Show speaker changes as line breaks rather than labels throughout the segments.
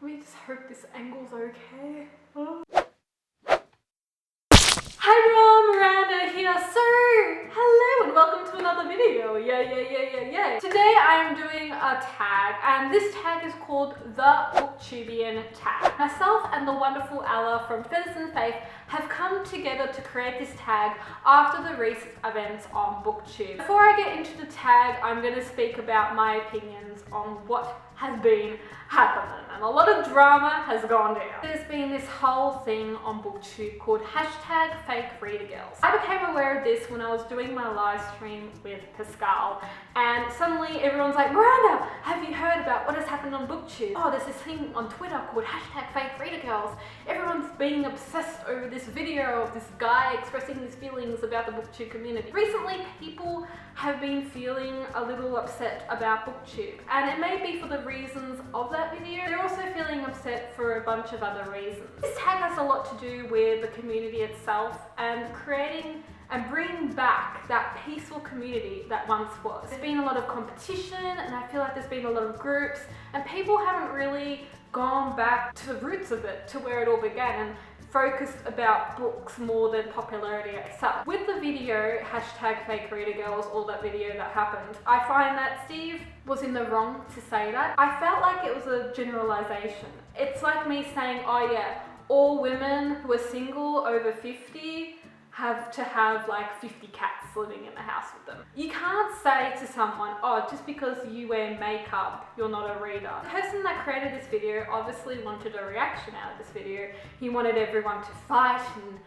Let me just hope this angle's okay. Oh. Hi everyone, Miranda here. So, hello and welcome to another video. Yeah. Today I am doing a tag, and this tag is called the Booktubian tag. Myself and the wonderful Ella from Feathers and Faith have come together to create this tag after the recent events on BookTube. Before I get into the tag, I'm going to speak about my opinions on what has been happening, and a lot of drama has gone down. There's been this whole thing on BookTube called #FakeReaderGirls. I became aware of this when I was doing my live stream with Pascal, and suddenly everyone's like, Miranda, have you heard about what has happened on BookTube? Oh, there's this thing on Twitter called #FakeReaderGirls. Everyone's being obsessed over this video of this guy expressing his feelings about the BookTube community. Recently, people have been feeling a little upset about BookTube, and it may be for the reasons of that video. They're also feeling upset for a bunch of other reasons. This tag has a lot to do with the community itself and creating and bringing back that peaceful community that once was. There's been a lot of competition, and I feel like there's been a lot of groups, and people haven't really gone back to the roots of it, to where it all began, and focused about books more than popularity itself. With the video #FakeReaderGirls, all that video that happened, I find that Steve was in the wrong to say that. I felt like it was a generalization. It's like me saying, oh yeah, all women who are single over 50 have to have like 50 cats living in the house with them. You can't say to someone, oh, just because you wear makeup, you're not a reader. The person that created this video obviously wanted a reaction out of this video. He wanted everyone to fight and,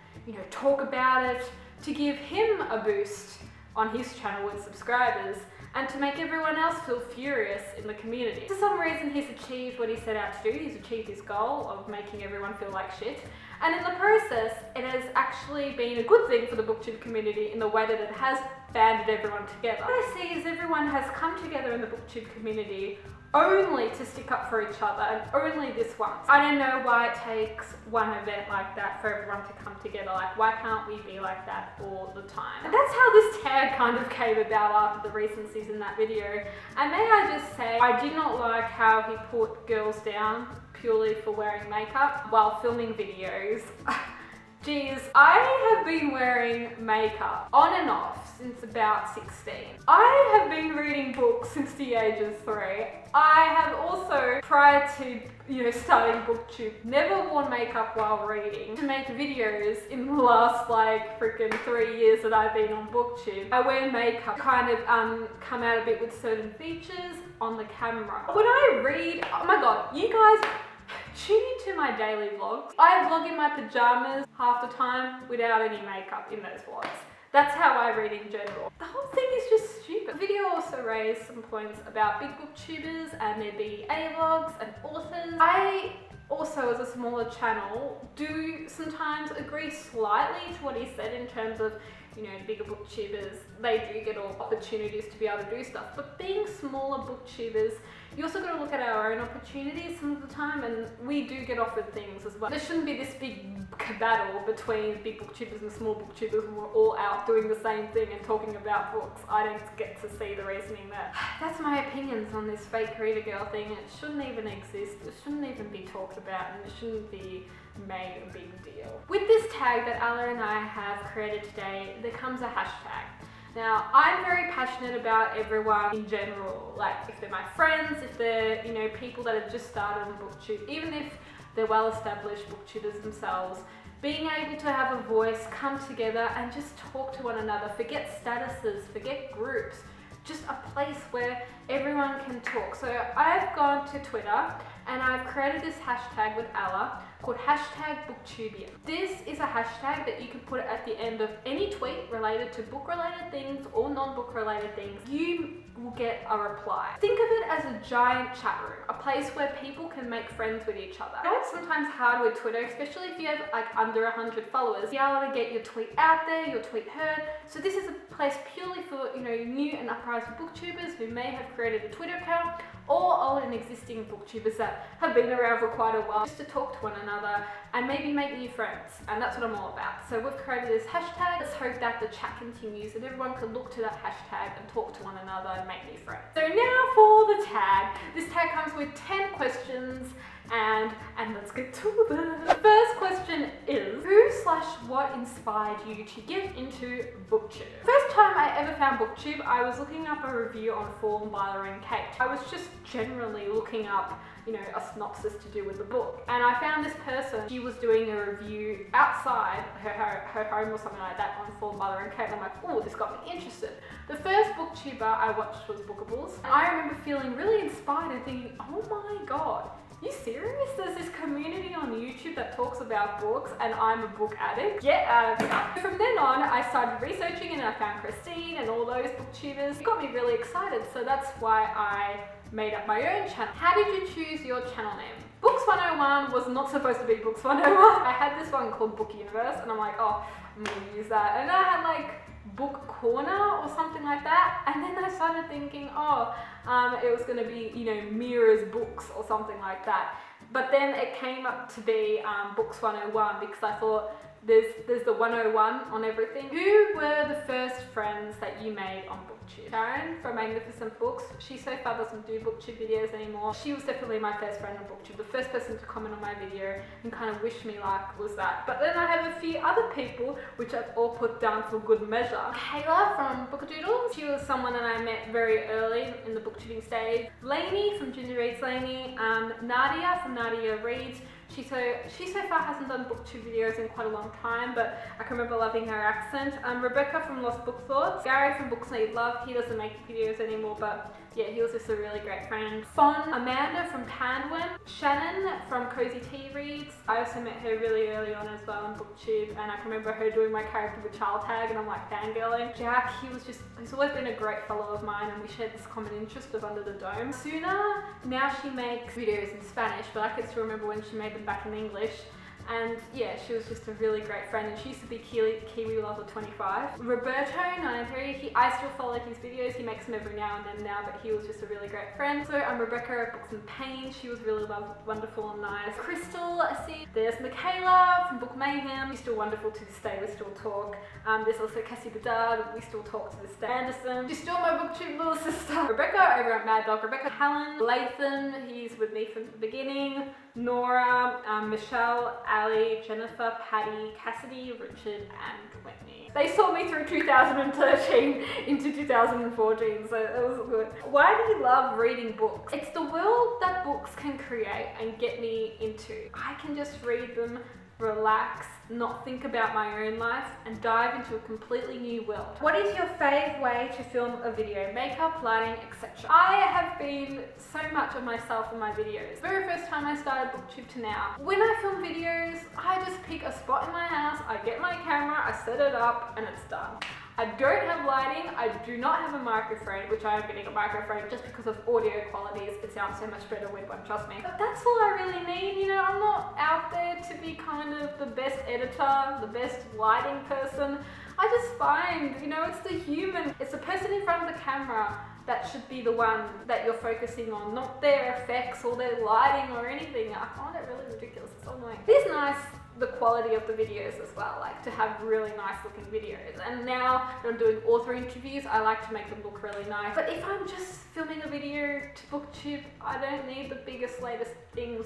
talk about it, to give him a boost on his channel with subscribers, and to make everyone else feel furious in the community. For some reason, he's achieved what he set out to do. He's achieved his goal of making everyone feel like shit. And in the process, it has actually been a good thing for the BookTube community in the way that it has banded everyone together. What I see is everyone has come together in the BookTube community only to stick up for each other, and only this once. I don't know why it takes one event like that for everyone to come together. Like, why can't we be like that all the time? And that's how this tag kind of came about after the recencies in that video. And may I just say, I did not like how he put girls down purely for wearing makeup while filming videos. Geez, I have been wearing makeup on and off since about 16. I have been reading books since the age of 3. I have also, prior to starting BookTube, never worn makeup while reading. To make videos in the last freaking 3 years that I've been on BookTube, I wear makeup, kind of come out a bit with certain features on the camera. When I read, oh my god, you guys, tune into my daily vlogs. I vlog in my pajamas half the time without any makeup in those vlogs. That's how I read in general. The whole thing is just stupid. The video also raised some points about big booktubers and their BA vlogs and authors. I also, as a smaller channel, do sometimes agree slightly to what he said in terms of, bigger booktubers, they do get all opportunities to be able to do stuff. But being smaller booktubers, you also got to look at our own opportunities some of the time, and we do get offered things as well. There shouldn't be this big battle between big booktubers and small booktubers when we're all out doing the same thing and talking about books. I don't get to see the reasoning there. That's my opinions on this fake reader girl thing. It shouldn't even exist. It shouldn't even be talked about, and it shouldn't be made a big deal. With this tag that Ella and I have created today, there comes a hashtag. Now, I'm very passionate about everyone in general, like if they're my friends, if they're, people that have just started on BookTube, even if they're well-established booktubers themselves, being able to have a voice, come together and just talk to one another, forget statuses, forget groups, just a place where everyone can talk. So I've gone to Twitter and I've created this hashtag with Ella called #Booktubian. This is a hashtag that you can put at the end of any tweet related to book-related things or non-book related things. You will get a reply. Think of it as a giant chat room, a place where people can make friends with each other. I know it's sometimes hard with Twitter, especially if you have under 100 followers, to be able to get your tweet out there, your tweet heard. So this is a place purely for new and uprising booktubers who may have created a Twitter account, or old and existing booktubers that have been around for quite a while, just to talk to one another and maybe make new friends. And that's what I'm all about. So we've created this hashtag. Let's hope that the chat continues and everyone can look to that hashtag and talk to one another and make new friends. So now for the tag. This tag comes with 10 questions and let's get to the first question is, who/what inspired you to get into BookTube? First time I ever found BookTube, I was looking up a review on Book Owl and Katytastic. I was just generally looking up, you know, a synopsis to do with the book, and I found this person. She was doing a review outside her home or something like that on Book Owl and Katytastic. I'm like, oh, this got me interested. The first booktuber I watched was Bookables, and I remember feeling really inspired and thinking, oh my god, you serious? There's this community on YouTube that talks about books and I'm a book addict? Get out of here. From then on, I started researching and I found Christine and all those booktubers. It got me really excited, so that's why I made up my own channel. How did you choose your channel name? BookSS101 was not supposed to be BookSS101. I had this one called Book Universe and I'm like, oh, I'm gonna use that. And I had like Book Corner or something like that, and then I started thinking, oh, it was going to be, you know, Mira's Books or something like that. But then it came up to be BookSS101 because I thought there's the 101 on everything. Who were the first friends that you made on BookTube? Sharon from Magnificent Books. She so far doesn't do BookTube videos anymore. She was definitely my first friend on BookTube. The first person to comment on my video and kind of wish me luck was that. But then I have a few other people which I've all put down for good measure. Kayla from Bookadoodles. She was someone that I met very early in the booktubing stage. Lainey from Ginger Reads Lainey. Nadia from Nadia Reads. She so far hasn't done BookTube videos in quite a long time, but I can remember loving her accent. Rebecca from Lost Book Thoughts. Gary from Books Need Love. He doesn't make videos anymore, but yeah, he was just a really great friend. Fawn. Amanda from Panwin. Shannon from Cozy Tea Reads. I also met her really early on as well on BookTube, and I can remember her doing my character with child tag, and I'm like fangirling. Jack, he's always been a great fellow of mine, and we shared this common interest of Under the Dome. Suna, now she makes videos in Spanish, but I can still remember when she made them back in English. And yeah, she was just a really great friend, and she used to be Kiwi Lover 25. Roberto 93, I still follow his videos. He makes them every now and then now, but he was just a really great friend. So I'm Rebecca at Books and Pain. She was really wonderful and nice. Crystal, I see. There's Michaela from Book Mayhem. She's still wonderful to this day. We still talk. There's also Cassie Bedard. We still talk to this day. Anderson. She's still my BookTube little sister. Rebecca over at Mad Dog. Rebecca Hallen. Lathan, he's with me from the beginning. Nora, Michelle, Ali, Jennifer, Patty, Cassidy, Richard, and Whitney. They saw me through 2013 into 2014, so it was good. Why do you love reading books? It's the world that books can create and get me into. I can just read them, relax, not think about my own life, and dive into a completely new world. What is your fave way to film a video? Makeup, lighting, etc. I have been so much of myself in my videos. The very first time I started BookTube to now. When I film videos, I just pick a spot in my house, I get my camera, I set it up, and it's done. I don't have lighting, I do not have a microphone, which I am getting a microphone just because of audio qualities. It sounds so much better with one, trust me. But that's all I really need, you know, I'm not out there to be kind of the best editor, the best lighting person. I just find, you know, it's the human, it's the person in front of the camera that should be the one that you're focusing on, not their effects or their lighting or anything. I find it really ridiculous, it's so annoying. It is nice, the quality of the videos as well, like to have really nice looking videos. And now that I'm doing author interviews, I like to make them look really nice. But if I'm just filming a video to BookTube, I don't need the biggest, latest things.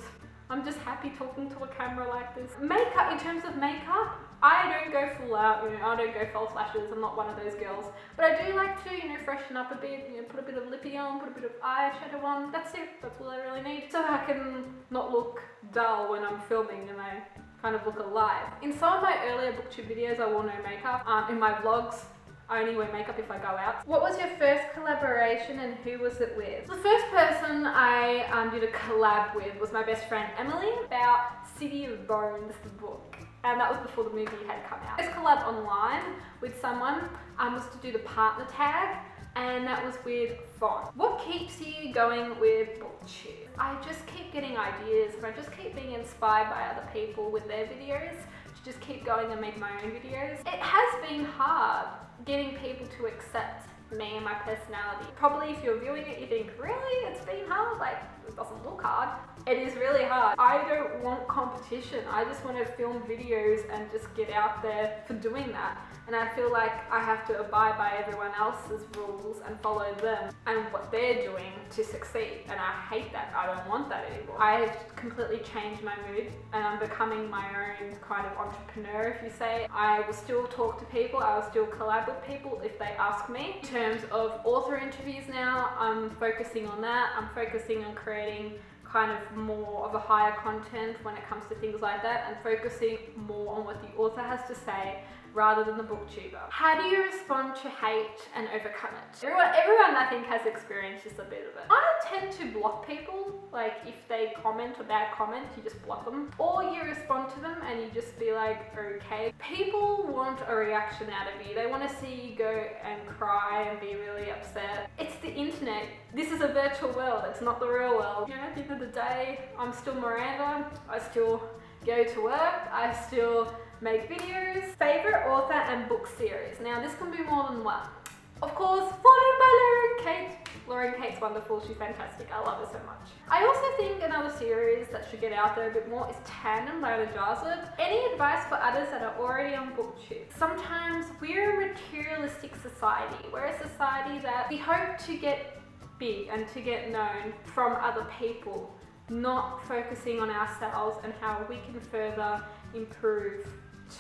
I'm just happy talking to a camera like this. Makeup, in terms of makeup, I don't go full out, you know, I don't go false lashes, I'm not one of those girls. But I do like to, you know, freshen up a bit, you know, put a bit of lippy on, put a bit of eyeshadow on, that's it, that's all I really need. So I can not look dull when I'm filming and I kind of look alive. In some of my earlier BookTube videos, I wore no makeup. In my vlogs, I only wear makeup if I go out. What was your first collaboration and who was it with? The first person I did a collab with was my best friend Emily about City of Bones, the book. And that was before the movie had come out. First collab online with someone was to do the partner tag, and that was with Fawn. What keeps you going with BookTube? I just keep getting ideas and I just keep being inspired by other people with their videos to just keep going and make my own videos. It has been hard getting people to accept me and my personality. Probably if you're viewing it, you think, really? It's been hard? Like, it doesn't look hard. It is really hard. I don't want competition. I just want to film videos and just get out there for doing that. And I feel like I have to abide by everyone else's rules and follow them and what they're doing to succeed. And I hate that. I don't want that anymore. I've completely changed my mood and I'm becoming my own kind of entrepreneur, if you say. I will still talk to people. I will still collab with people if they ask me. In terms of author interviews now, I'm focusing on that. I'm focusing on creating kind of more of a higher content when it comes to things like that and focusing more on what the author has to say rather than the booktuber. How do you respond to hate and overcome it? Everyone I think has experienced just a bit of it. I tend to block people, like if they comment a bad comment, you just block them. Or you respond to them and you just be like, okay. People want a reaction out of you. They want to see you go and cry and be really upset. It's the internet. This is a virtual world, it's not the real world. You know, at the end of the day, I'm still Miranda. I still go to work. I still make videos. Favorite author and book series. Now this can be more than one. Of course, followed by Lauren Kate. Lauren Kate's wonderful, she's fantastic. I love her so much. I also think another series that should get out there a bit more is Tandem by Anna Jarzard. Any advice for others that are already on BookTube? Sometimes we're a materialistic society. We're a society that we hope to get big and to get known from other people, not focusing on ourselves and how we can further improve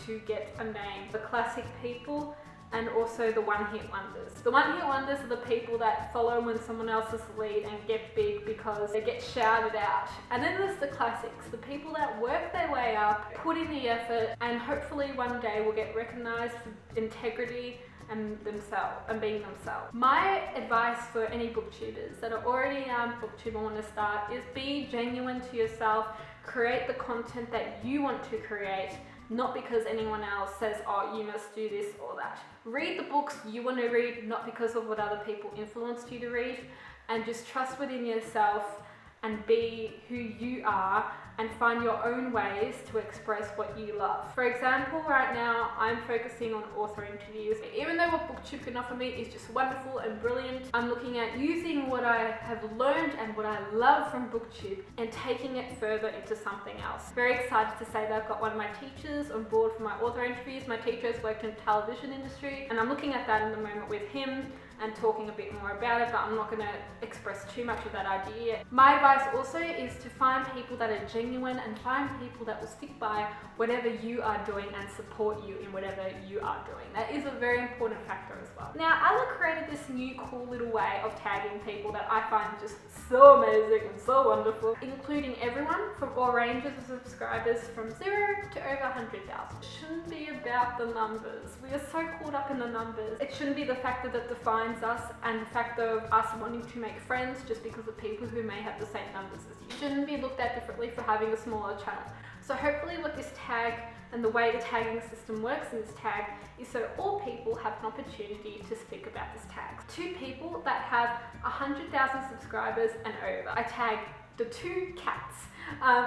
to get a name. The classic people and also the one-hit wonders. The one-hit wonders are the people that follow when someone else is the lead and get big because they get shouted out. And then there's the classics, the people that work their way up, put in the effort, and hopefully one day will get recognized for integrity and themselves and being themselves. My advice for any booktubers that are already booktube and want to start is be genuine to yourself. Create the content that you want to create, not because anyone else says, oh, you must do this or that. Read the books you want to read, not because of what other people influenced you to read, and just trust within yourself and be who you are and find your own ways to express what you love. For example, right now I'm focusing on author interviews. Even though what BookTube can offer me is just wonderful and brilliant, I'm looking at using what I have learned and what I love from BookTube and taking it further into something else. Very excited to say that I've got one of my teachers on board for my author interviews. My teacher has worked in the television industry and I'm looking at that in the moment with him and talking a bit more about it, but I'm not going to express too much of that idea yet. My advice also is to find people that are genuine and find people that will stick by whatever you are doing and support you in whatever you are doing. That is a very important factor as well. Now, Ella created this new cool little way of tagging people that I find just so amazing and so wonderful, including everyone from all ranges of subscribers from 0 to over 100,000. It shouldn't be about the numbers. We are so caught up in the numbers. It shouldn't be the factor that defines us and the factor of us wanting to make friends just because of people who may have the same numbers as you. Shouldn't be looked at differently for having a smaller channel. So hopefully what this tag and the way the tagging system works in this tag is so all people have an opportunity to speak about this tag. 2 people that have 100,000 subscribers and over. I tag the 2 cats.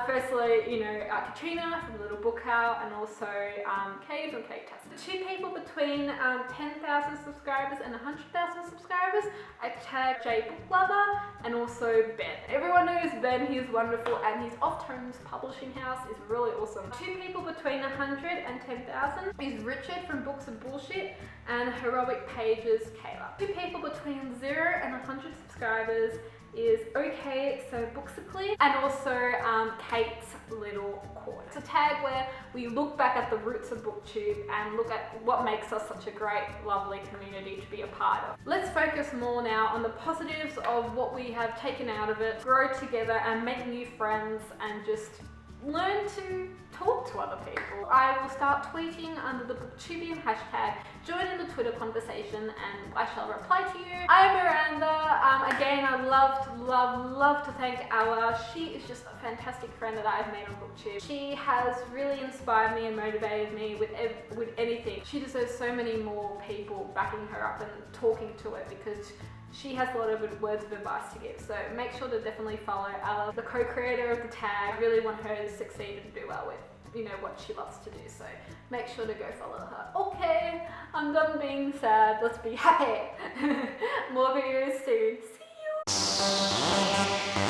Firstly, you know, Katrina from Little Book Owl and also Katie from Katytastic. The 2 people between 10,000 subscribers and 100,000 subscribers, I tag Jbooklover and also Ben. Everyone knows Ben, he's wonderful, and his Off Tones publishing house is really awesome. 2 people between 100 and 10,000 is Richard from Books and Bullshit and Heroic Pages Kayla. 2 people between 0 and 100 subscribers is Okay So Booksically and also Kate's Little Corner. It's a tag where we look back at the roots of BookTube and look at what makes us such a great, lovely community to be a part of. Let's focus more now on the positives of what we have taken out of it, grow together and make new friends and just learn to talk to other people. I will start tweeting under the Booktubian hashtag, join in the Twitter conversation and I shall reply to you. I'm Miranda. Again, I love to thank Ella. She is just a fantastic friend that I've made on BookTube. She has really inspired me and motivated me with anything. She deserves so many more people backing her up and talking to her because she has a lot of words of advice to give. So make sure to definitely follow Ella, the co-creator of the tag. I really want her to succeed and do well with, you know, what she loves to do. So make sure to go follow her. Okay, I'm done being sad. Let's be happy. More videos soon. See you.